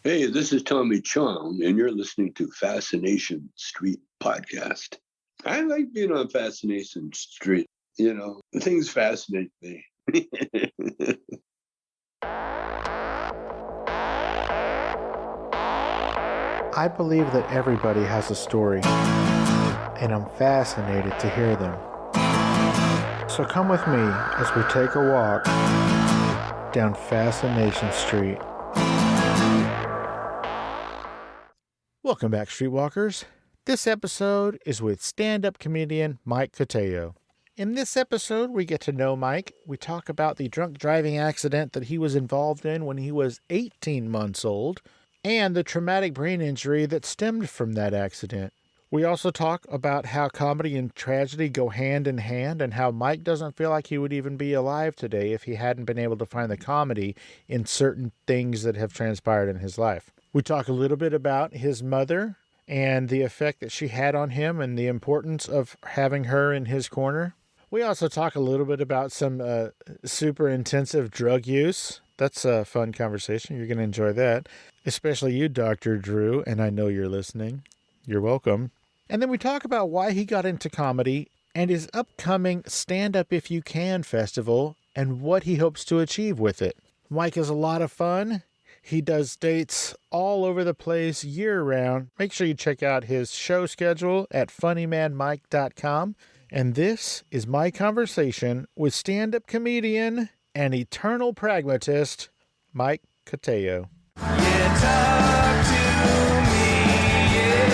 Hey, this is Tommy Chong, and you're listening to Fascination Street Podcast. I like being on Fascination Street. You know, things fascinate me. I believe that everybody has a story, and I'm fascinated to hear them. So come with me as we take a walk down Fascination Street. Welcome back, Streetwalkers. This episode is with stand-up comedian Mike Cotayo. In this episode, we get to know Mike. We talk about the drunk driving accident that he was involved in when he was 18 months old, and the traumatic brain injury that stemmed from that accident. We also talk about how comedy and tragedy go hand in hand, and how Mike doesn't feel like he would even be alive today if he hadn't been able to find the comedy in certain things that have transpired in his life. We talk a little bit about his mother and the effect that she had on him and the importance of having her in his corner. We also talk a little bit about some super intensive drug use. That's a fun conversation. You're going to enjoy that. Especially you, Dr. Drew, and I know you're listening. You're welcome. And then we talk about why he got into comedy and his upcoming Stand Up If You Can festival and what he hopes to achieve with it. Mike is a lot of fun. He does dates all over the place year-round. Make sure you check out his show schedule at funnymanmike.com. And this is my conversation with stand-up comedian and eternal pragmatist, Mike Cotayo. Yeah, talk to me, yeah.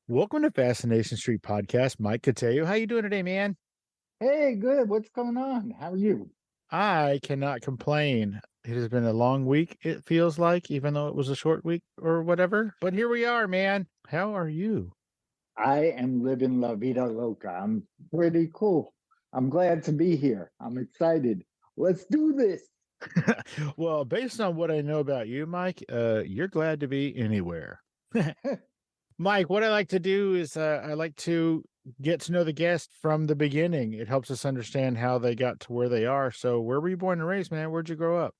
Welcome to Fascination Street Podcast, Mike Cotayo. How you doing today, man? Hey, good. What's going on? How are you? I cannot complain. It has been a long week, it feels like, even though it was a short week or whatever. But here we are, man. How are you? I am living La Vida Loca. I'm pretty cool. I'm glad to be here. I'm excited. Let's do this. Well, based on what I know about you, Mike, you're glad to be anywhere. Mike, what I like to do is I like to get to know the guest from the beginning. It helps us understand how they got to where they are. So where were you born and raised, man? Where'd you grow up?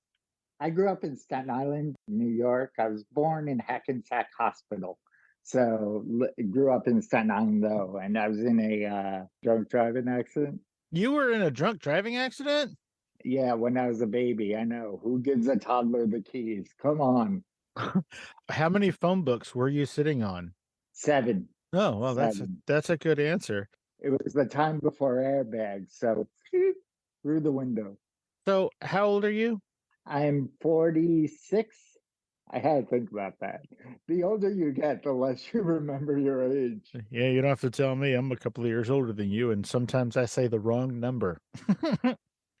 I grew up in Staten Island, New York. I was born in Hackensack Hospital. So grew up in Staten Island, though, and I was in a drunk driving accident. You were in a drunk driving accident? Yeah, when I was a baby. I know. Who gives a toddler the keys? Come on. How many phone books were you sitting on? 7. Oh, well, Seven. that's a good answer. It was the time before airbags, so through the window. So how old are you? I'm 46. I had to think about that. The older you get, the less you remember your age. Yeah, you don't have to tell me. I'm a couple of years older than you, and sometimes I say the wrong number.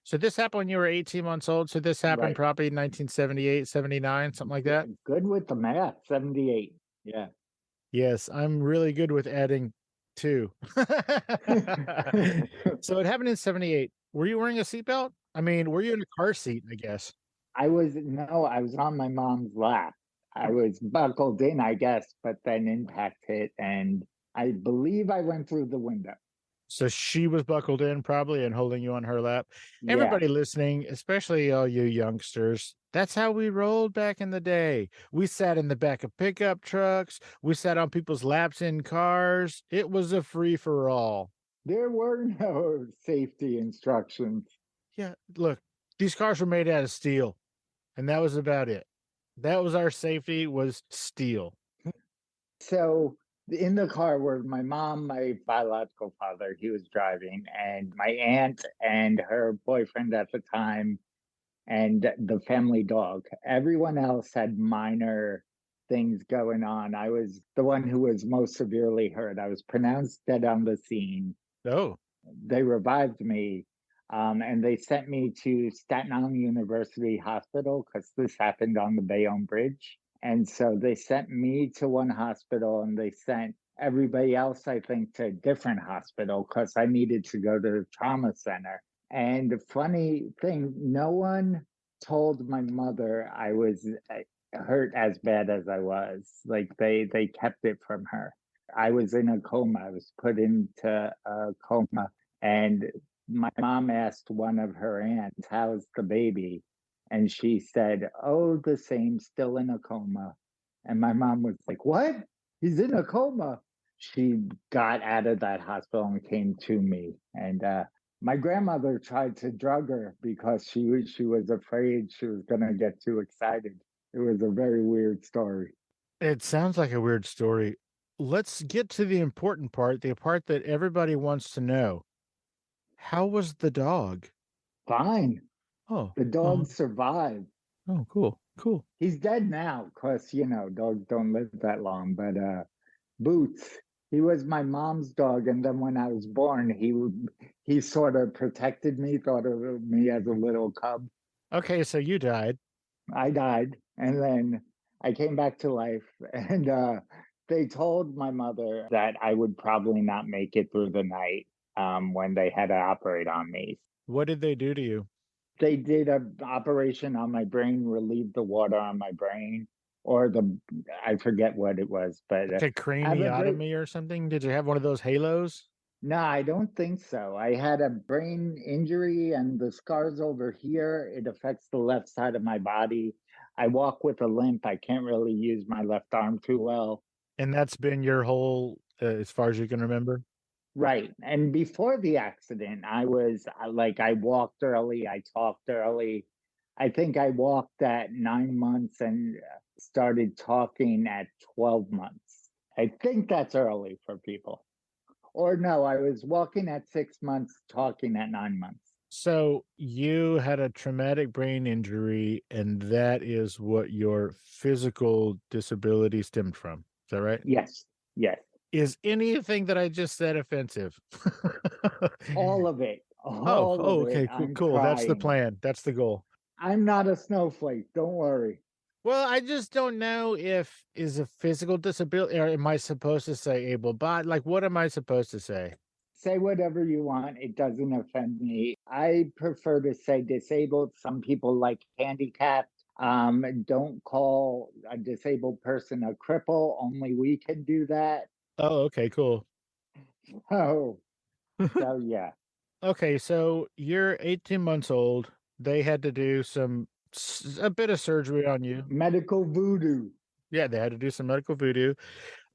So this happened when you were 18 months old. So this happened Right. probably 1978, 79, something like that. Good with the math. 78. Yeah. Yes, I'm really good with adding 2. So it happened in 78. Were you wearing a seatbelt? I mean, were you in a car seat, I guess? I was on my mom's lap. I was buckled in, I guess, but then impact hit, and I believe I went through the window. So she was buckled in probably and holding you on her lap. Yeah. Everybody listening, especially all you youngsters, that's how we rolled back in the day. We sat in the back of pickup trucks. We sat on people's laps in cars. It was a free-for-all. There were no safety instructions. Yeah, look, these cars were made out of steel, and that was about it. That was our safety, was steel. So in the car were my mom, my biological father, he was driving, and my aunt and her boyfriend at the time, and the family dog. Everyone else had minor things going on. I was the one who was most severely hurt. I was pronounced dead on the scene. Oh, They revived me, and they sent me to Staten Island University Hospital because this happened on the Bayonne Bridge. And so they sent me to one hospital, and they sent everybody else, I think, to a different hospital because I needed to go to the trauma center. And the funny thing, no one told my mother I was hurt as bad as I was. Like they kept it from her. I was in a coma. I was put into a coma. And my mom asked one of her aunts, "How's the baby?" And she said, "Oh, the same, still in a coma." And my mom was like, "What? He's in a coma." She got out of that hospital and came to me. And my grandmother tried to drug her because she was afraid she was going to get too excited. It was a very weird story. It sounds like a weird story. Let's get to the important part, the part that everybody wants to know. How was the dog? Fine. Oh, The dog survived. oh, cool, cool. He's dead now because, dogs don't live that long. But Boots, he was my mom's dog. And then when I was born, he sort of protected me, thought of me as a little cub. Okay, so you died. I died. And then I came back to life. And they told my mother that I would probably not make it through the night when they had to operate on me. What did they do to you? They did an operation on my brain, relieved the water on my brain, or I forget what it was, but Like a craniotomy or something? Did you have one of those halos? no, I don't think so. I had a brain injury and the scars over here, it affects the left side of my body. I walk with a limp. I can't really use my left arm too well. And that's been your whole, as far as you can remember? Right. And before the accident, I was I walked early, I talked early. I think I walked at 9 months and started talking at 12 months. I think that's early for people. Or no, I was walking at 6 months, talking at 9 months. So you had a traumatic brain injury, and that is what your physical disability stemmed from. Is that right? Yes. Yes. Is anything that I just said offensive? All of it. All of okay, it. I'm cool. That's the crying. plan. That's the goal. I'm not a snowflake. Don't worry. Well, I just don't know if is a physical disability, or am I supposed to say able bodied? Like, what am I supposed to say? Say whatever you want. It doesn't offend me. I prefer to say disabled. Some people like handicapped. Don't call a disabled person a cripple. Only we can do that. Oh, okay, cool. Oh, so yeah. Okay, so you're 18 months old. They had to do a bit of surgery on you. Medical voodoo. Yeah, they had to do some medical voodoo.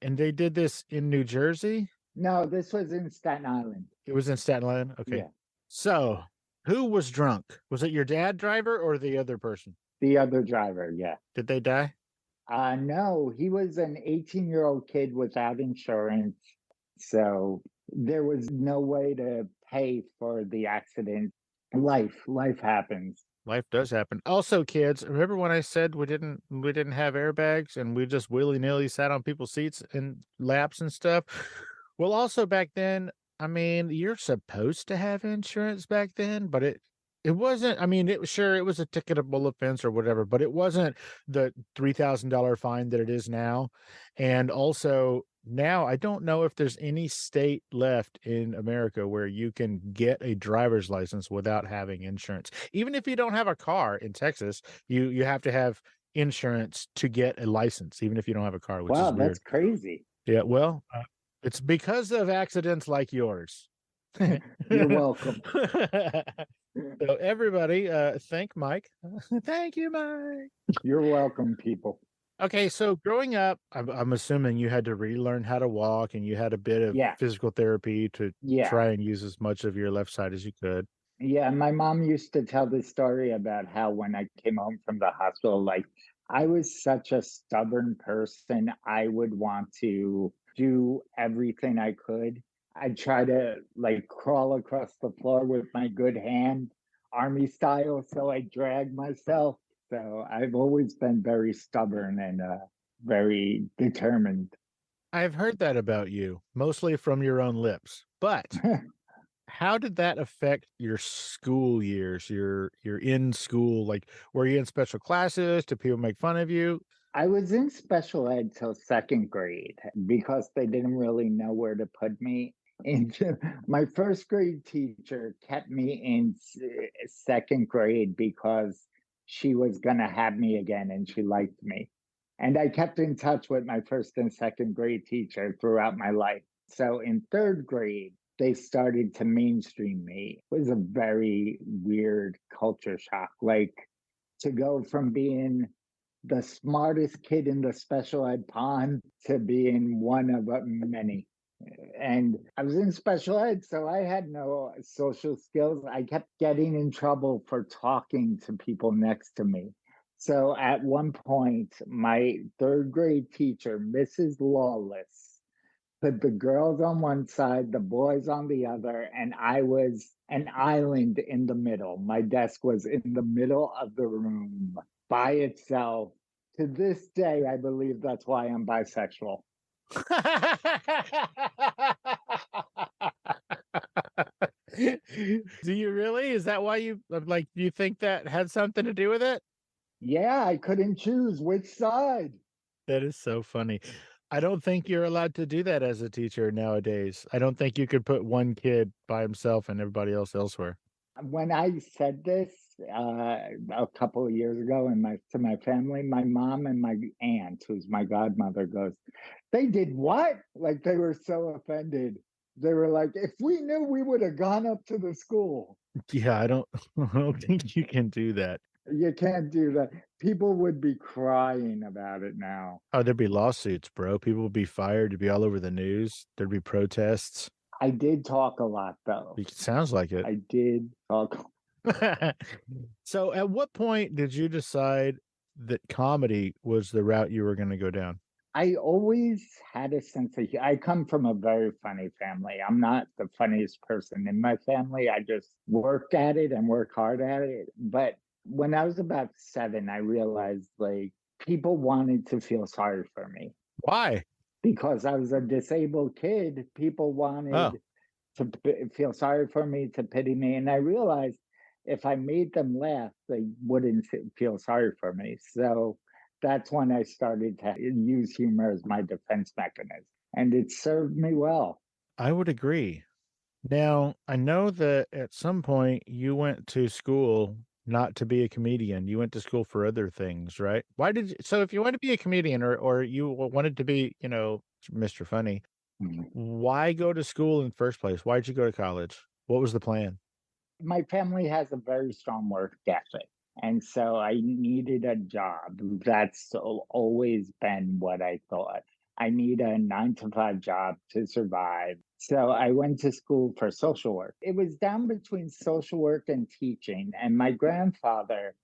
And they did this in New Jersey? No, this was in Staten Island. It was in Staten Island? Okay. Yeah. So, who was drunk? Was it your dad driver or the other person? The other driver, yeah. Did they die? No, he was an 18-year-old kid without insurance. So there was no way to pay for the accident. Life happens. Life does happen. Also, kids, remember when I said we didn't have airbags and we just willy-nilly sat on people's seats and laps and stuff? Well, also back then, I mean, you're supposed to have insurance back then, but it wasn't. I mean, it was a ticketable offense or whatever, but it wasn't the $3,000 fine that it is now. And also now, I don't know if there's any state left in America where you can get a driver's license without having insurance. Even if you don't have a car in Texas, you have to have insurance to get a license, even if you don't have a car, which is Wow, weird. that's crazy. Yeah, well, it's because of accidents like yours. You're welcome. So everybody, thank Mike. Thank you, Mike. You're welcome, people. Okay, so growing up, I'm assuming you had to relearn how to walk, and you had a bit of Yeah. physical therapy to Yeah. try and use as much of your left side as you could. Yeah, my mom used to tell this story about how when I came home from the hospital, I was such a stubborn person. I would want to do everything I could. I'd try to crawl across the floor with my good hand, army style, so I drag myself. So I've always been very stubborn and very determined. I've heard that about you, mostly from your own lips. But how did that affect your school years? Your in school, were you in special classes? Did people make fun of you? I was in special ed till second grade because they didn't really know where to put me. And my first grade teacher kept me in second grade because she was going to have me again and she liked me. And I kept in touch with my first and second grade teacher throughout my life. So in third grade, they started to mainstream me. It was a very weird culture shock. Like to go from being the smartest kid in the special ed pond to being one of many. And I was in special ed, so I had no social skills. I kept getting in trouble for talking to people next to me. So at one point, my third grade teacher, Mrs. Lawless, put the girls on one side, the boys on the other, and I was an island in the middle. My desk was in the middle of the room by itself. To this day, I believe that's why I'm bisexual. Do you really? Is that why you like? Do you think that had something to do with it? Yeah, I couldn't choose which side. That is so funny. I don't think you're allowed to do that as a teacher nowadays. I don't think you could put one kid by himself and everybody else elsewhere. When I said this a couple of years ago to my family, my mom and my aunt, who's my godmother, goes, "They did what?" Like they were so offended. They were like, "If we knew, we would have gone up to the school." Yeah, I don't think you can do that. You can't do that. People would be crying about it now. Oh, there'd be lawsuits, bro. People would be fired. It'd be all over the news. There'd be protests. I did talk a lot, though. It sounds like it. I did talk. So at what point did you decide that comedy was the route you were going to go down? I always had a sense of, I come from a very funny family. I'm not the funniest person in my family. I just work at it and work hard at it. But when I was about 7, I realized like people wanted to feel sorry for me. Why? Because I was a disabled kid. People wanted to feel sorry for me, to pity me. And I realized if I made them laugh, they wouldn't feel sorry for me. So that's when I started to use humor as my defense mechanism. And it served me well. I would agree. Now, I know that at some point you went to school not to be a comedian. You went to school for other things, right? Why did you, so if you wanted to be a comedian or you wanted to be, Mr. Funny, why go to school in the first place? Why did you go to college? What was the plan? My family has a very strong work ethic. And so I needed a job. That's always been what I thought. I need a 9-to-5 job to survive. So I went to school for social work. It was down between social work and teaching. And my grandfather,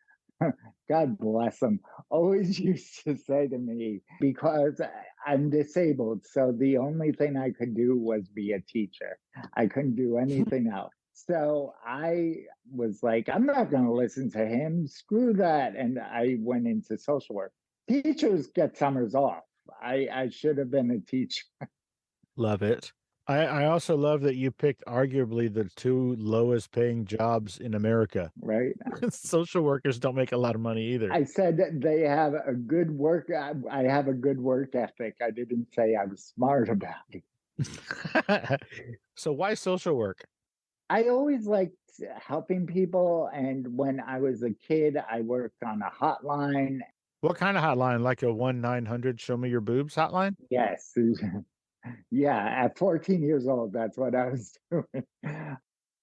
God bless him, always used to say to me, because I'm disabled, so the only thing I could do was be a teacher. I couldn't do anything else. So I was like, I'm not going to listen to him. Screw that. And I went into social work. Teachers get summers off. I should have been a teacher. Love it. I also love that you picked arguably the 2 lowest paying jobs in America. Right. Social workers don't make a lot of money either. I said they have a good work. I have a good work ethic. I didn't say I was smart about it. So why social work? I always liked helping people. And when I was a kid, I worked on a hotline. What kind of hotline? Like a 1-900 show me your boobs hotline? Yes. Yeah. At 14 years old, that's what I was doing.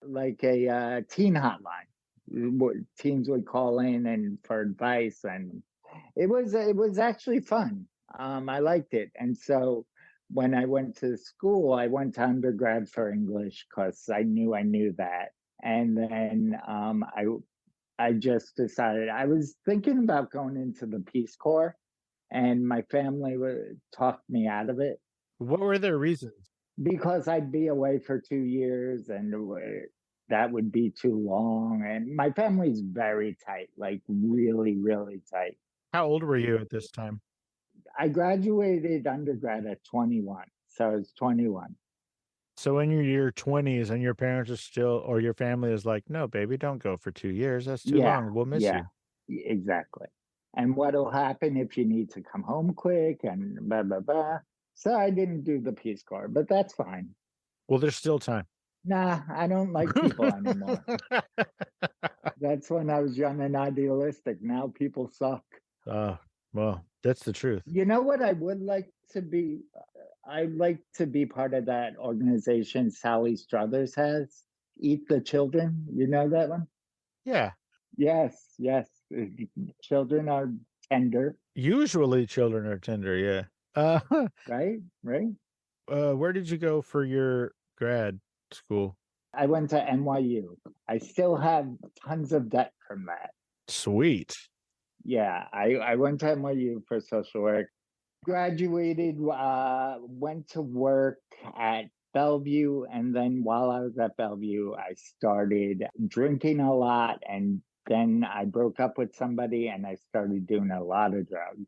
Like a teen hotline. Teens would call in and for advice. And it was actually fun. I liked it. And so when I went to school, I went to undergrad for English because I knew that. And then I just decided I was thinking about going into the Peace Corps, and my family talked me out of it. What were their reasons? Because I'd be away for 2 years and that would be too long. And my family's very tight, like really, really tight. How old were you at this time? I graduated undergrad at 21. So I was 21. So in your 20s and your parents are still, or your family is like, no, baby, don't go for 2 years. That's too long. We'll miss you. Exactly. And what'll happen if you need to come home quick and blah, blah, blah. So I didn't do the Peace Corps, but that's fine. Well, there's still time. Nah, I don't like people anymore. That's when I was young and idealistic. Now people suck. Well, That's the truth. You know what I would like to be? I'd like to be part of that organization Sally Struthers has, Eat the Children. You know that one? Yeah. Yes, yes. Children are tender, Usually children are tender. Yeah. Uh, right? Right? where did you go for your grad school? I went to NYU. I still have tons of debt from that. Sweet. Yeah, I went to NYU for social work. Graduated, went to work at Bellevue, and then while I was at Bellevue, I started drinking a lot, and then I broke up with somebody, and I started doing a lot of drugs,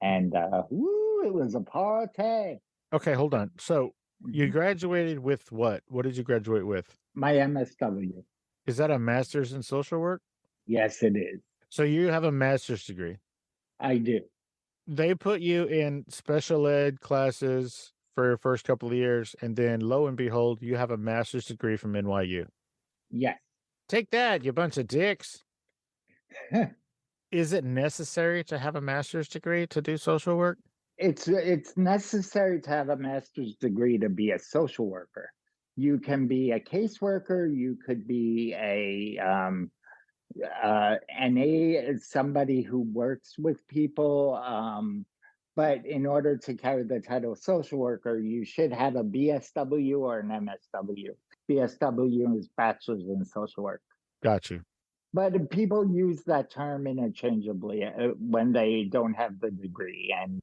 and woo, it was a party. Okay, hold on. So you Mhm. graduated with what? What did you graduate with? My MSW. Is that a master's in social work? Yes, it is. So you have a master's degree. I do. They put you in special ed classes for your first couple of years, and then lo and behold, you have a master's degree from NYU. Yes. Take that, you bunch of dicks. Is it necessary to have a master's degree to do social work? It's necessary to have a master's degree to be a social worker. You can be a caseworker. You could be a NA, somebody who works with people. But in order to carry the title of social worker, you should have a BSW or an MSW. BSW is Bachelor's in Social Work. Got you. But people use that term interchangeably when they don't have the degree. And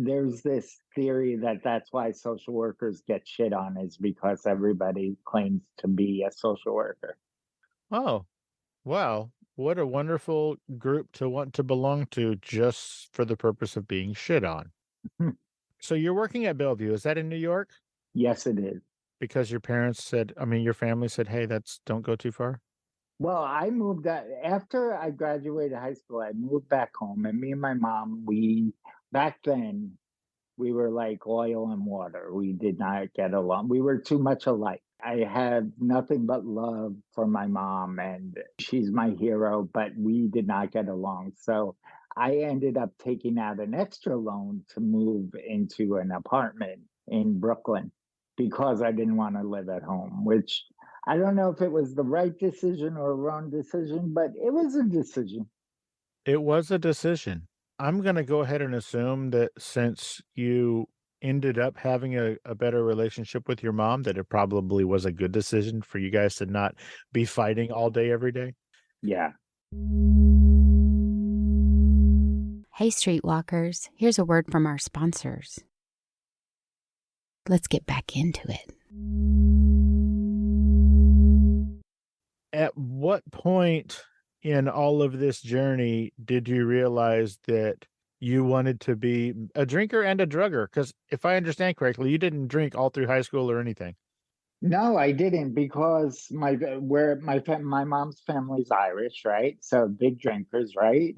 there's this theory that that's why social workers get shit on, is because everybody claims to be a social worker. Oh, wow. What a wonderful group to want to belong to just for the purpose of being shit on. So you're working at Bellevue. Is that in New York? Yes, it is. Because your parents said, your family said, hey, don't go too far? Well, I moved after I graduated high school. I moved back home, and me and my mom, back then we were like oil and water. We did not get along. We were too much alike. I had nothing but love for my mom, and she's my hero, but we did not get along. So I ended up taking out an extra loan to move into an apartment in Brooklyn because I didn't want to live at home, which I don't know if it was the right decision or a wrong decision, but it was a decision. It was a decision. I'm going to go ahead and assume that since you ended up having a better relationship with your mom, that it probably was a good decision for you guys to not be fighting all day, every day. Yeah. Hey, Streetwalkers, here's a word from our sponsors. Let's get back into it. At what point in all of this journey did you realize that you wanted to be a drinker and a drugger? Because if I understand correctly, you didn't drink all through high school or anything. No, I didn't, because my mom's family's Irish, right? So big drinkers, right?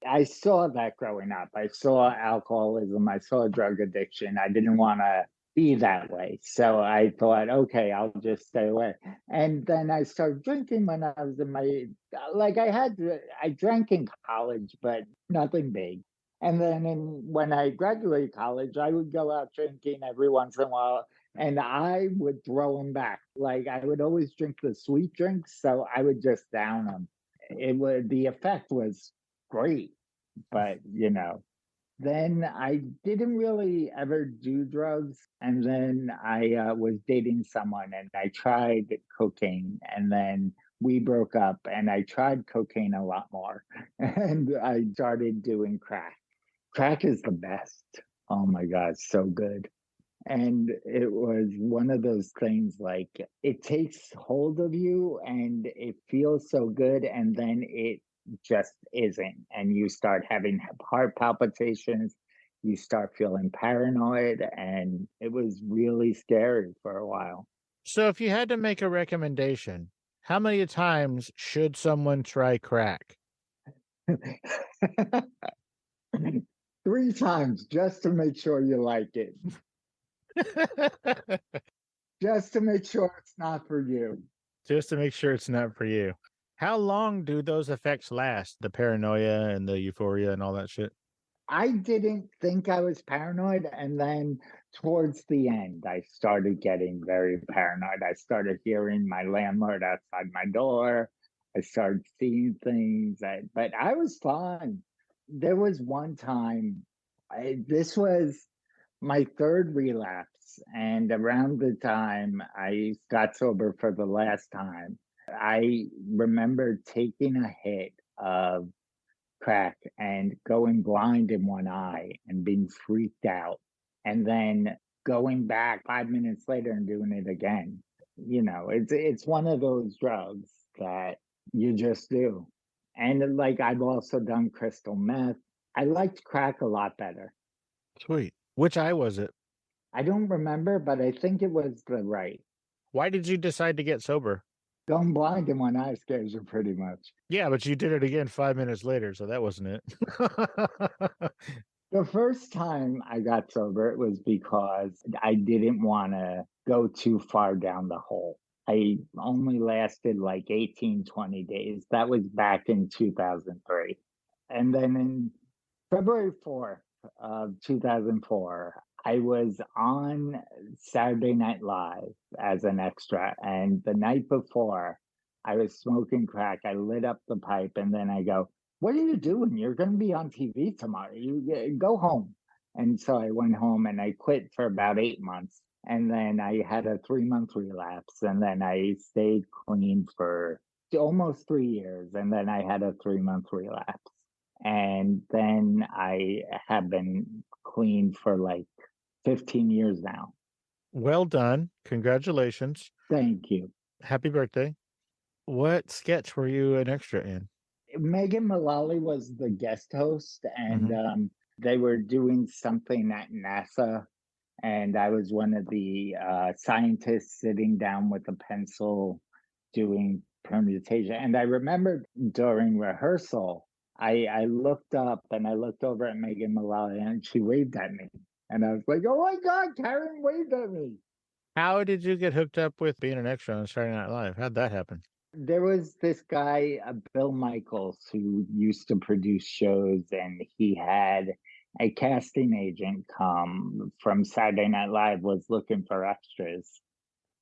I saw that growing up. I saw alcoholism. I saw drug addiction. I didn't want to be that way. So I thought, okay, I'll just stay away. And then I started drinking when I was in I drank in college, but nothing big. And then when I graduated college, I would go out drinking every once in a while, and I would throw them back. Like, I would always drink the sweet drinks, so I would just down them. The effect was great, but then I didn't really ever do drugs. And then I was dating someone, and I tried cocaine, and then we broke up, and I tried cocaine a lot more, and I started doing crack. Crack is the best. Oh my God, so good. And it was one of those things, like, it takes hold of you and it feels so good, and then it just isn't. And you start having heart palpitations, you start feeling paranoid, and it was really scary for a while. So if you had to make a recommendation, how many times should someone try crack? 3 times, just to make sure you like it. Just to make sure it's not for you. Just to make sure it's not for you. How long do those effects last? The paranoia and the euphoria and all that shit? I didn't think I was paranoid. And then towards the end, I started getting very paranoid. I started hearing my landlord outside my door. I started seeing things, but I was fine. There was one time, this was my third relapse. And around the time I got sober for the last time, I remember taking a hit of crack and going blind in one eye and being freaked out. And then going back 5 minutes later and doing it again. You know, it's one of those drugs that you just do. And like I've also done crystal meth. I liked crack a lot better. Sweet. Which eye was it? I don't remember, but I think it was the right. Why did you decide to get sober? Going blind in one eye scares you pretty much. Yeah, but you did it again 5 minutes later, so that wasn't it. The first time I got sober, it was because I didn't want to go too far down the hole. I only lasted like 18, 20 days. That was back in 2003. And then in February 4th of 2004, I was on Saturday Night Live as an extra. And the night before, I was smoking crack. I lit up the pipe and then I go, "What are you doing? You're going to be on TV tomorrow. You go home." And so I went home and I quit for about 8 months. And then I had a 3-month relapse. And then I stayed clean for almost 3 years. And then I had a 3-month relapse. And then I have been clean for like 15 years now. Well done. Congratulations. Thank you. Happy birthday. What sketch were you an extra in? Megan Mullally was the guest host, and they were doing something at NASA. And I was one of the scientists sitting down with a pencil doing permutation. And I remember during rehearsal, I looked up and I looked over at Megan Mullally and she waved at me. And I was like, "Oh my God, Karen waved at me." How did you get hooked up with being an extra on Saturday Night Live? How'd that happen? There was this guy, Bill Michaels, who used to produce shows, and he had a casting agent come from Saturday Night Live, was looking for extras.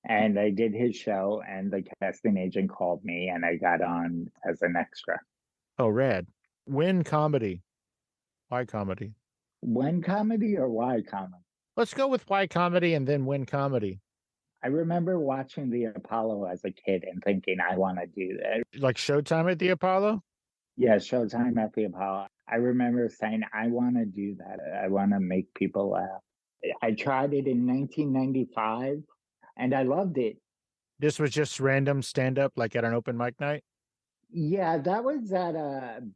And I did his show, and the casting agent called me, and I got on as an extra. Oh, rad. When comedy? Why comedy? When comedy or why comedy? Let's go with why comedy and then when comedy. I remember watching The Apollo as a kid and thinking, I want to do that. Like Showtime at the Apollo? Yeah, Showtime at the Apollo. I remember saying, I want to do that. I want to make people laugh. I tried it in 1995 and I loved it. This was just random stand-up, like at an open mic night? Yeah, that was at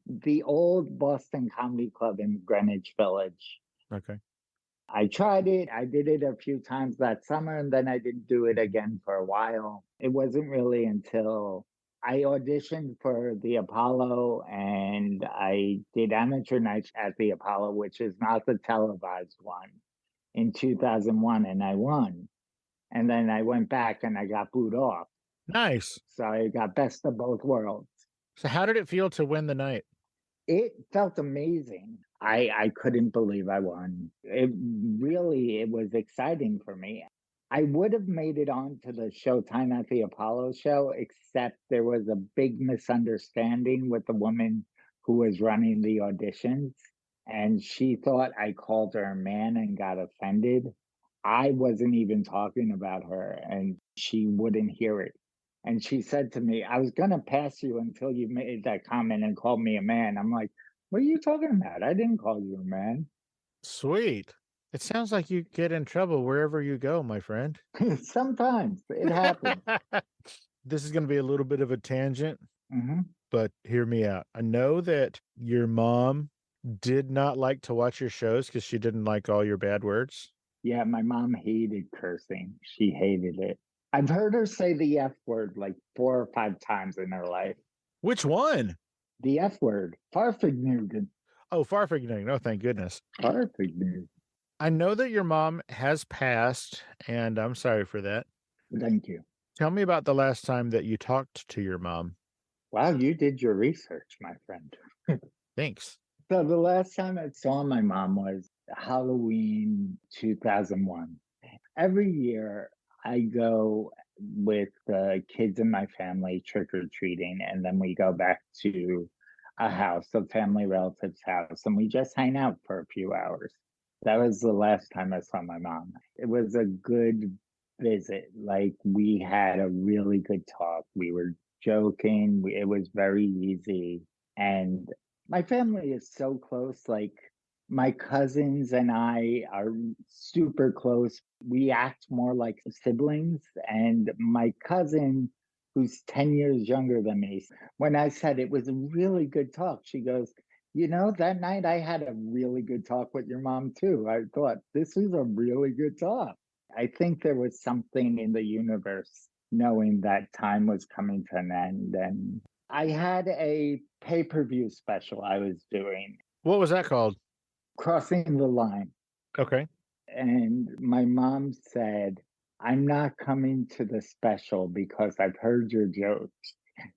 the old Boston Comedy Club in Greenwich Village. Okay. I tried it. I did it a few times that summer, and then I didn't do it again for a while. It wasn't really until I auditioned for the Apollo and I did amateur nights at the Apollo, which is not the televised one, in 2001, and I won. And then I went back and I got booed off. Nice. So I got best of both worlds. So how did it feel to win the night? It felt amazing. I couldn't believe I won. It was exciting for me. I would have made it on to the Showtime at the Apollo show, except there was a big misunderstanding with the woman who was running the auditions. And she thought I called her a man and got offended. I wasn't even talking about her and she wouldn't hear it. And she said to me, "I was going to pass you until you made that comment and called me a man." I'm like, "What are you talking about? I didn't call you a man." Sweet. It sounds like you get in trouble wherever you go, my friend. Sometimes it happens. This is going to be a little bit of a tangent, Hmm. but hear me out. I know that your mom did not like to watch your shows because she didn't like all your bad words. Yeah, my mom hated cursing. She hated it. I've heard her say the F word like 4 or 5 times in her life. Which one? The F word. Farfignugan. Oh, Farfignugan. Oh, thank goodness. Farfignugan. I know that your mom has passed, and I'm sorry for that. Thank you. Tell me about the last time that you talked to your mom. Wow, you did your research, my friend. Thanks. So the last time I saw my mom was Halloween 2001. Every year I go with the kids in my family trick-or-treating, and then we go back to a house, a family relative's house, and we just hang out for a few hours. That was the last time I saw my mom. It was a good visit. Like, we had a really good talk. We were joking. It was very easy. And my family is so close. Like, my cousins and I are super close. We act more like siblings. And my cousin, who's 10 years younger than me, when I said it was a really good talk, she goes, you know, that night I had a really good talk with your mom too. I thought, this is a really good talk. I think there was something in the universe knowing that time was coming to an end. And I had a pay-per-view special I was doing, What was that called? Crossing the Line. Okay. And my mom said, I'm not coming to the special because I've heard your jokes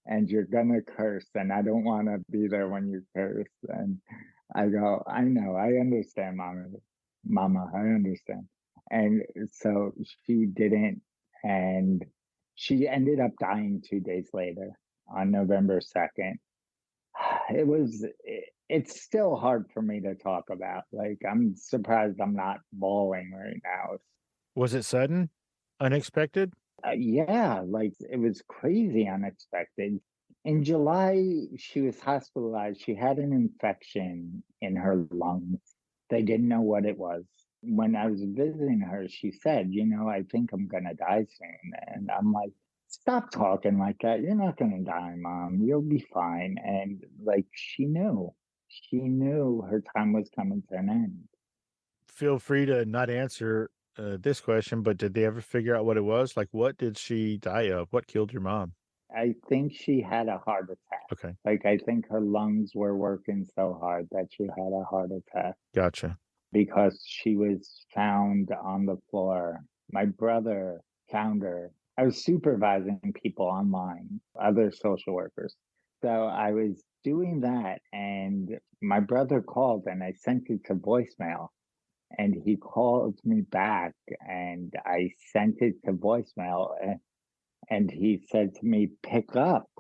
and you're gonna curse, and I don't want to be there when you curse. And I go, I know, I understand, Mama, I understand. And so she didn't, and she ended up dying 2 days later on November 2nd. It's still hard for me to talk about. Like, I'm surprised I'm not bawling right now. Was it sudden? Unexpected? Yeah, like, it was crazy unexpected. In July, she was hospitalized. She had an infection in her lungs. They didn't know what it was. When I was visiting her, she said, you know, I think I'm going to die soon. And I'm like, stop talking like that. You're not going to die, Mom. You'll be fine. And like, she knew her time was coming to an end. Feel free to not answer this question, but did they ever figure out what it was? Like, what did she die of? What killed your mom? I think she had a heart attack. Okay. Like, I think her lungs were working so hard that she had a heart attack Gotcha. because she was found on the floor. My brother found her. I was supervising people online, other social workers. So I was doing that, and my brother called, and I sent it to voicemail. And he called me back, and I sent it to voicemail. And he said to me, pick up.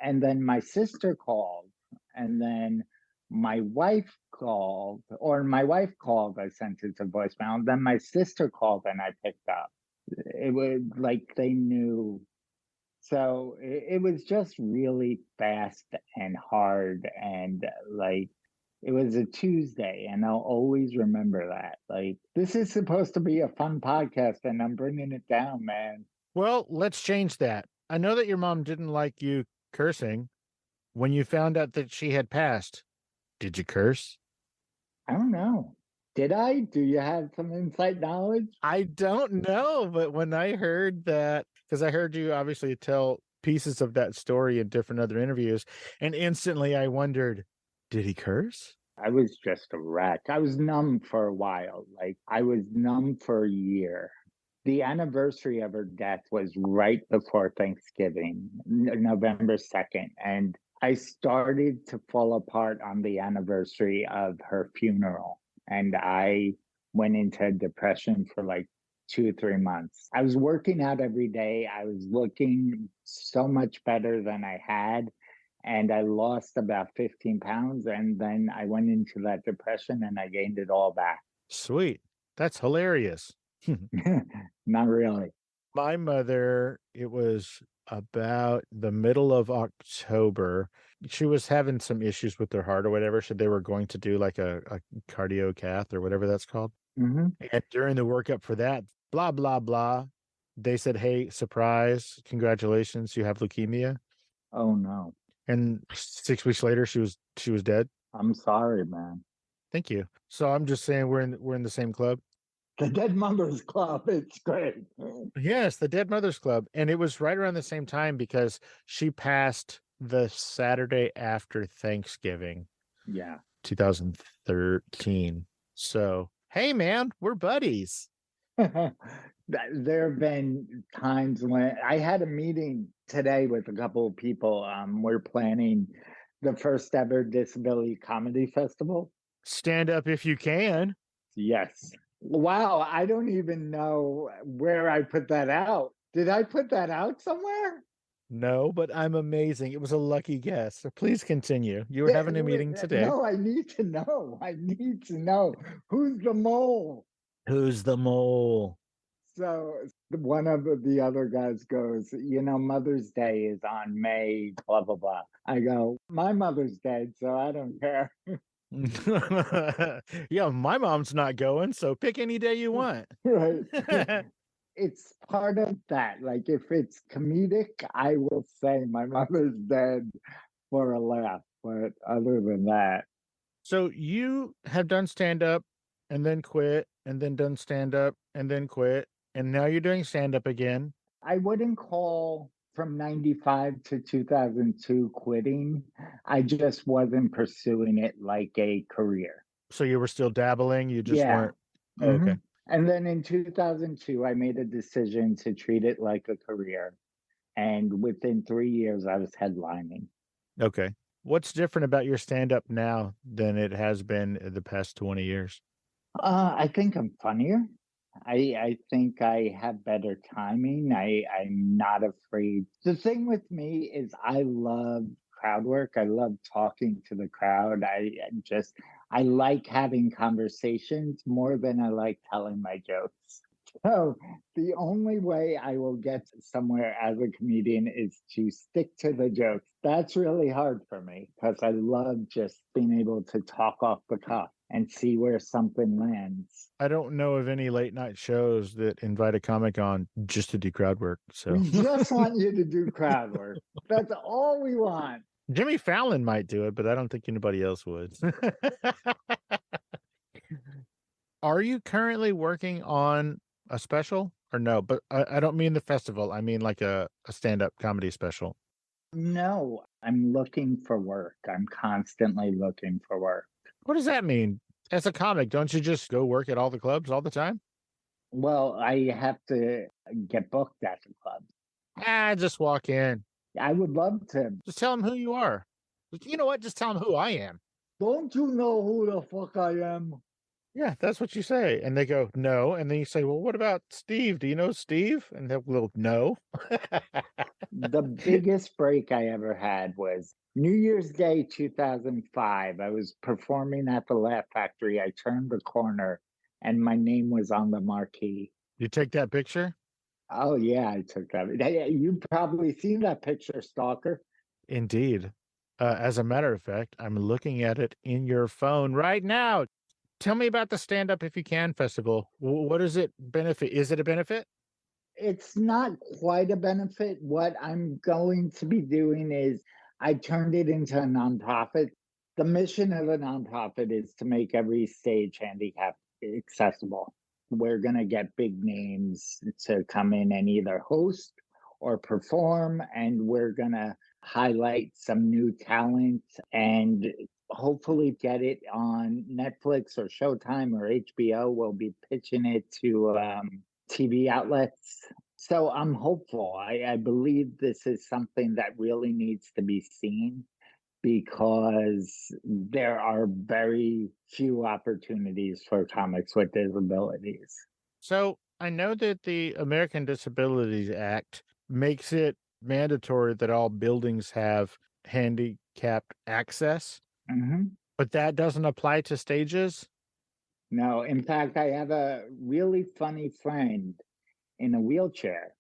And then my sister called, and then my wife called, I sent it to voicemail. And then my sister called, and I picked up. It was like they knew. So it was just really fast and hard. And like, it was a Tuesday, and I'll always remember that. Like, this is supposed to be a fun podcast, and I'm bringing it down, man. Well, let's change that. I know that your mom didn't like you cursing. When you found out that she had passed, did you curse? I don't know. Did I? Do you have some inside knowledge? I don't know, but when I heard that, because I heard you obviously tell pieces of that story in different other interviews, and instantly I wondered, did he curse? I was just a wreck. I was numb for a while. Like, I was numb for a year. The anniversary of her death was right before Thanksgiving, November 2nd. And I started to fall apart on the anniversary of her funeral. And I went into depression for like 2 or 3 months. I was working out every day. I was looking so much better than I had. And I lost about 15 pounds. And then I went into that depression and I gained it all back. Sweet. That's hilarious. Not really. My mother, it was about the middle of October. She was having some issues with her heart or whatever, so they were going to do like a cardio cath or whatever that's called. Mm-hmm. And during the workup for that, blah, blah, blah, they said, hey, surprise, congratulations, you have leukemia. Oh, no. And 6 weeks later, she was dead. I'm sorry, man. Thank you. So I'm just saying we're in the same club. The Dead Mothers Club. It's great. Yes, the Dead Mothers Club. And it was right around the same time because she passed the Saturday after Thanksgiving. Yeah. 2013. So, hey, man, we're buddies. There have been times when I had a meeting today with a couple of people. We're planning The first ever disability comedy festival. Stand up if you can. Yes. Wow, I don't even know where I put that out. Did I put that out somewhere? No, but I'm amazing. It was a lucky guess. So please continue. You were having a meeting today. No, I need to know. I need to know. Who's the mole? Who's the mole? So one of the other guys goes, Mother's Day is on May, blah, blah, blah. I go, my mother's dead, so I don't care. Yeah, my mom's not going, so pick any day you want. Right. It's part of that. Like, if it's comedic, I will say my mother's dead for a laugh. But other than that, So you have done stand up and then quit and then done stand up and then quit. And now you're doing stand up again. I wouldn't call from 95 to 2002 quitting. I just wasn't pursuing it like a career. So you were still dabbling. You just Yeah. weren't. Oh, okay. Mhm. And then in 2002, I made a decision to treat it like a career. And within 3 years, I was headlining. Okay. What's different about your stand up now than it has been in the past 20 years? I think I'm funnier. I think I have better timing. I'm not afraid. The thing with me is I love crowd work. I love talking to the crowd. I like having conversations more than I like telling my jokes. So the only way I will get somewhere as a comedian is to stick to the jokes. That's really hard for me because I love just being able to talk off the cuff and see where something lands. I don't know of any late night shows that invite a comic on just to do crowd work. So We just want you to do crowd work. That's all we want. Jimmy Fallon might do it, but I don't think anybody else would. Are you currently working on a special or no? But I don't mean the festival. I mean like a stand-up comedy special. No, I'm looking for work. I'm constantly looking for work. What does that mean? As a comic, don't you just go work at all the clubs all the time? Well, I have to get booked at the club. Just walk in. I would love to. Just tell them who you are. You know what? Just tell them who I am. Don't you know who the fuck I am? Yeah, that's what you say. And they go, no. And then you say, well, what about Steve? Do you know Steve? And they'll go, no. The biggest break I ever had was New Year's Day 2005. I was performing at the Laugh Factory. I turned the corner and my name was on the marquee. You take that picture? Oh, yeah, I took that. You've probably seen that picture, stalker. Indeed. As a matter of fact, I'm looking at it in your phone right now. Tell me about the Stand Up If You Can festival. What does it benefit? Is it a benefit? It's not quite a benefit. What I'm going to be doing is I turned it into a nonprofit. The mission of a nonprofit is to make every stage handicap accessible. We're going to get big names to come in and either host or perform, and we're going to highlight some new talent and hopefully get it on Netflix or Showtime or HBO. We'll be pitching it to TV outlets. So I'm hopeful. I believe this is something that really needs to be seen because there are very few opportunities for comics with disabilities. So I know that the American Disabilities Act makes it mandatory that all buildings have handicapped access, but that doesn't apply to stages? No, in fact, I have a really funny friend in a wheelchair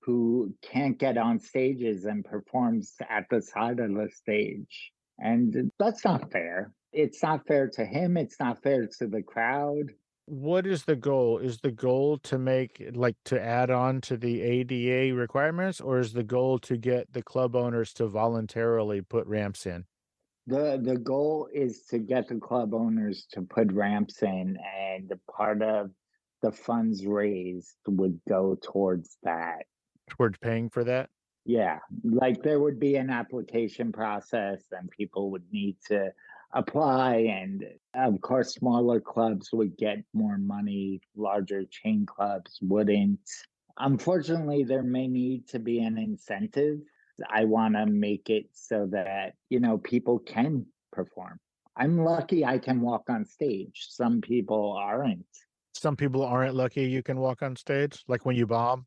who can't get on stages and performs at the side of the stage. And that's not fair. It's not fair to him. It's not fair to the crowd. What is the goal? Is the goal to make, like, to add on to the ADA requirements, or is the goal to get the club owners to voluntarily put ramps in? The goal is to get the club owners to put ramps in, and part of the funds raised would go towards that. Towards paying for that? Yeah, like there would be an application process and people would need to apply. And of course, smaller clubs would get more money, larger chain clubs wouldn't. Unfortunately, there may need to be an incentive I want to make it so that, people can perform. I'm lucky I can walk on stage. Some people aren't. Some people aren't lucky you can walk on stage, like when you bomb.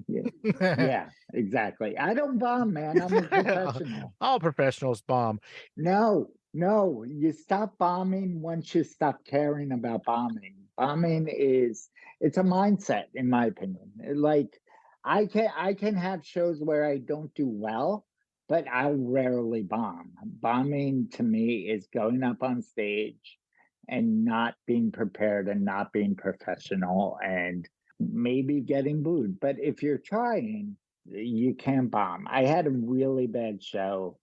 Yeah, yeah, exactly. I don't bomb, man. I'm a professional. All professionals bomb. No, no, you stop bombing once you stop caring about bombing. Bombing it's a mindset, in my opinion. Like I can have shows where I don't do well, but I'll rarely bomb. Bombing to me is going up on stage and not being prepared and not being professional and maybe getting booed. But if you're trying, you can't bomb. I had a really bad show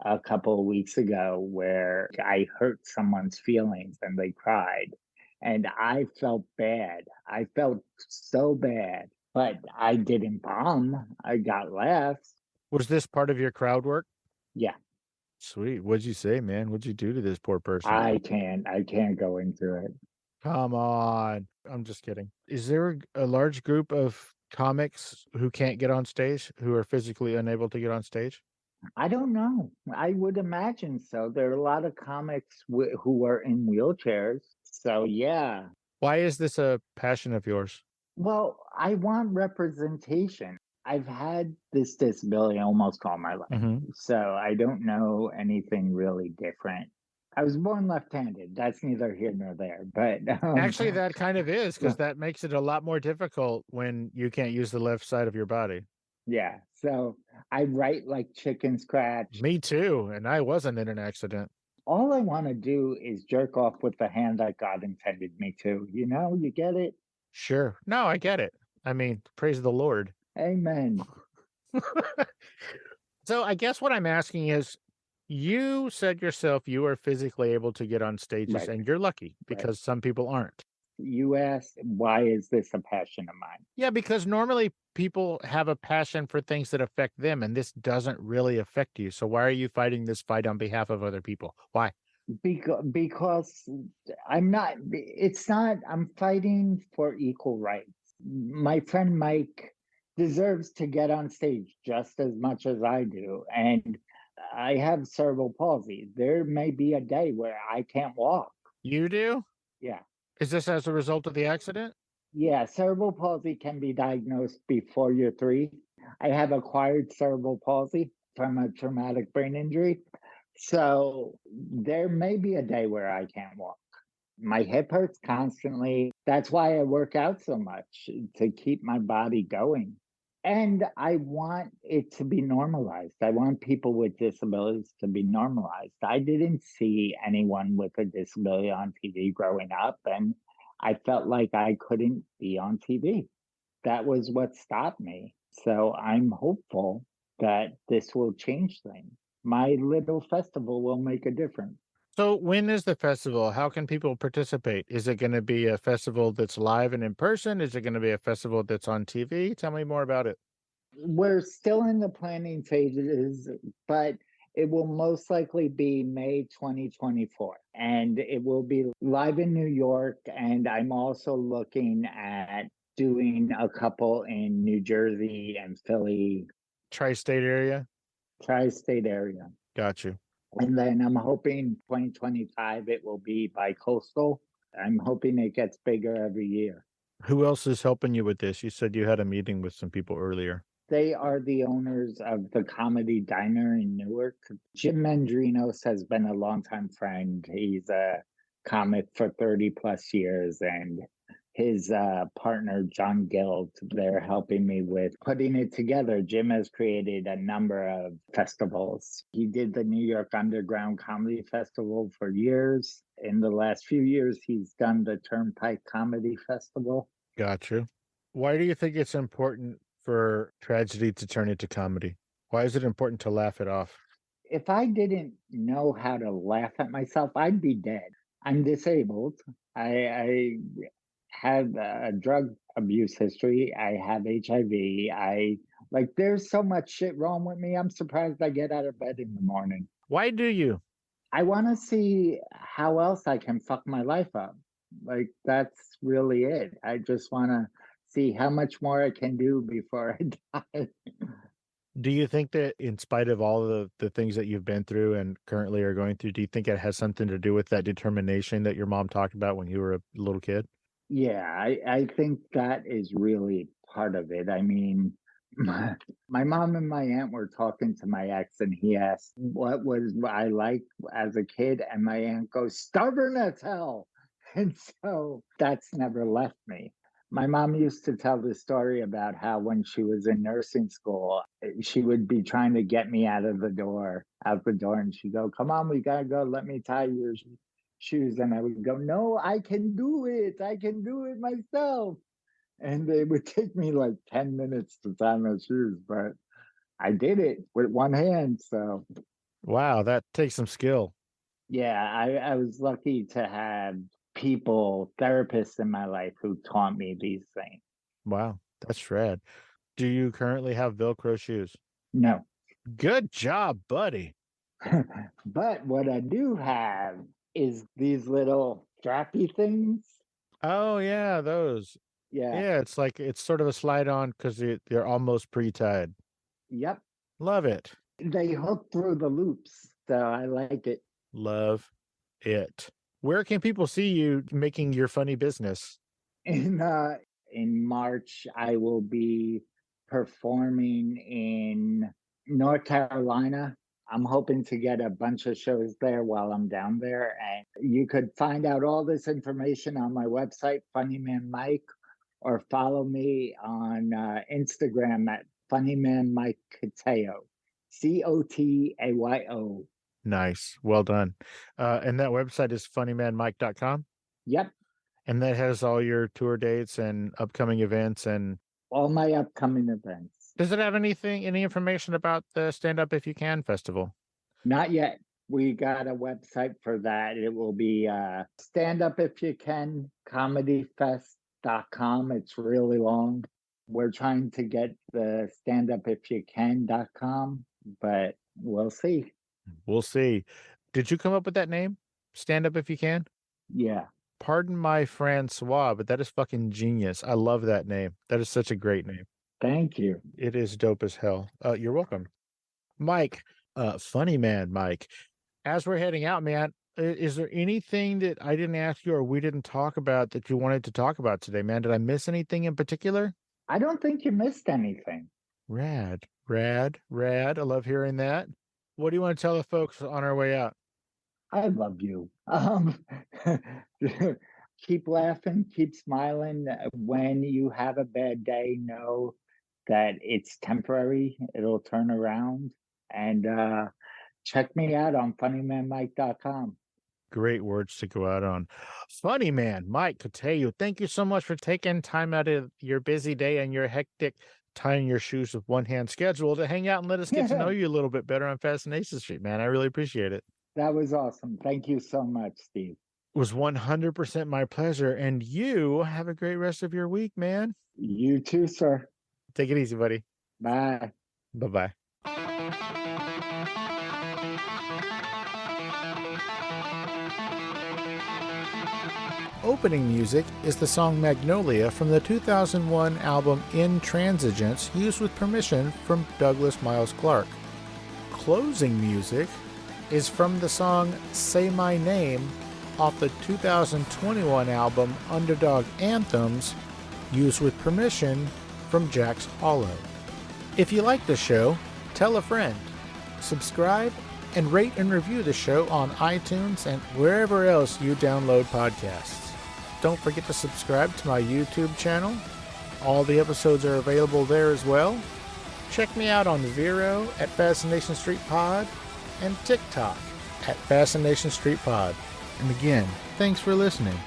a couple of weeks ago where I hurt someone's feelings and they cried. And I felt bad. I felt so bad, but I didn't bomb. I got laughs. Was this part of your crowd work? Yeah, Sweet. What'd you say, man? What'd you do to this poor person? I can't go into it. Come on. I'm just kidding. Is there a large group of comics who can't get on stage, who are physically unable to get on stage? I don't know. I would imagine so. There are a lot of comics who are in wheelchairs. So, yeah. Why is this a passion of yours? Well, I want representation. I've had this disability almost all my life. Mhm. So I don't know anything really different. I was born left-handed. That's neither here nor there. But Actually, that kind of is, because that makes it a lot more difficult when you can't use the left side of your body. yeah. So I write like chicken scratch. Me too. And I wasn't in an accident. All I want to do is jerk off with the hand that God intended me to. You get it? Sure. No, I get it. I mean, praise the Lord. Amen. So I guess what I'm asking is, you said yourself you are physically able to get on stages, Right. and you're lucky because some people aren't. You asked, why is this a passion of mine? Yeah, because normally people have a passion for things that affect them, and this doesn't really affect you. So why are you fighting this fight on behalf of other people? Why? Because I'm fighting for equal rights. My friend Mike deserves to get on stage just as much as I do. And I have cerebral palsy. There may be a day where I can't walk. You do? Yeah. Is this as a result of the accident? Yeah. Cerebral palsy can be diagnosed before you're 3. I have acquired cerebral palsy from a traumatic brain injury. So there may be a day where I can't walk. My hip hurts constantly. That's why I work out so much, to keep my body going. And I want it to be normalized. I want people with disabilities to be normalized. I didn't see anyone with a disability on TV growing up, and I felt like I couldn't be on TV. That was what stopped me. So I'm hopeful that this will change things. My little festival will make a difference. So when is the festival? How can people participate? Is it going to be a festival that's live and in person? Is it going to be a festival that's on TV? Tell me more about it. We're still in the planning phases, but it will most likely be May 2024. And it will be live in New York. And I'm also looking at doing a couple in New Jersey and Philly. Tri-state area? Tri-state area. Got you. And then I'm hoping 2025 it will be bi-coastal. I'm hoping it gets bigger every year. Who else is helping you with this? You said you had a meeting with some people earlier. They are the owners of the Comedy Diner in Newark. Jim Mendrinos has been a longtime friend. He's a comic for 30 plus years, and his partner, John Guild, they're helping me with putting it together. Jim has created a number of festivals. He did the New York Underground Comedy Festival for years. In the last few years, he's done the Turnpike Comedy Festival. Got you. Why do you think it's important for tragedy to turn into comedy? Why is it important to laugh it off? If I didn't know how to laugh at myself, I'd be dead. I'm disabled. I have a drug abuse history. I have HIV. There's so much shit wrong with me. I'm surprised I get out of bed in the morning. Why do you? I want to see how else I can fuck my life up. That's really it. I just want to see how much more I can do before I die. Do you think that in spite of all the things that you've been through and currently are going through, do you think it has something to do with that determination that your mom talked about when you were a little kid? Yeah, I think that is really part of it. I mean, my mom and my aunt were talking to my ex, and he asked what was I like as a kid, and my aunt goes, stubborn as hell. And so that's never left me. My mom used to tell the story about how when she was in nursing school, she would be trying to get me out the door, and she'd go, come on, we gotta go, let me tie your shoes. And I would go, no, I can do it. I can do it myself. And it would take me like 10 minutes to tie my shoes, but I did it with one hand. So, Wow, that takes some skill. yeah, I was lucky to have people, therapists in my life who taught me these things. Wow, that's rad. Do you currently have Velcro shoes? No. Good job, buddy. But what I do have is these little strappy things. Oh, yeah, those. Yeah. Yeah, it's like it's sort of a slide on because they're almost pre-tied. Yep. Love it. They hook through the loops. So I like it. Love it. Where can people see you making your funny business? In March, I will be performing in North Carolina. I'm hoping to get a bunch of shows there while I'm down there. And you could find out all this information on my website, Funnyman Mike, or follow me on Instagram at Funnyman Mike Cotayo, Cotayo. Nice. Well done. And that website is funnymanmike.com. Yep. And that has all your tour dates and upcoming events. And All my upcoming events. does it have any information about the Stand Up If You Can festival? Not yet. We got a website for that. It will be Stand Up If You Can, comedyfest.com. It's really long. We're trying to get the standupifyoucan.com, but we'll see. We'll see. Did you come up with that name? Stand Up If You Can? Yeah. Pardon my Francois, but that is fucking genius. I love that name. That is such a great name. Thank you. It is dope as hell. You're welcome. Mike, funny man, Mike. As we're heading out, man, is there anything that I didn't ask you or we didn't talk about that you wanted to talk about today, man? Did I miss anything in particular? I don't think you missed anything. Rad. I love hearing that. What do you want to tell the folks on our way out? I love you. Keep laughing, keep smiling. When you have a bad day, know that it's temporary. It'll turn around. And check me out on funnymanmike.com. Great words to go out on. Funny man, Mike Cotayo, thank you so much for taking time out of your busy day and your hectic tying your shoes with one hand schedule to hang out and let us get to know you a little bit better on Fascination Street, man. I really appreciate it. That was awesome. Thank you so much, Steve. It was 100% my pleasure. And you have a great rest of your week, man. You too, sir. Take it easy, buddy. Bye. Bye-bye. Opening music is the song Magnolia from the 2001 album Intransigence, used with permission from Douglas Miles Clark. Closing music is from the song Say My Name off the 2021 album Underdog Anthems, used with permission from Jack's Hollow. If you like the show, tell a friend. Subscribe and rate and review the show on iTunes and wherever else you download podcasts. Don't forget to subscribe to my YouTube channel. All the episodes are available there as well. Check me out on Vero at Fascination Street Pod and TikTok at Fascination Street Pod. And again, thanks for listening.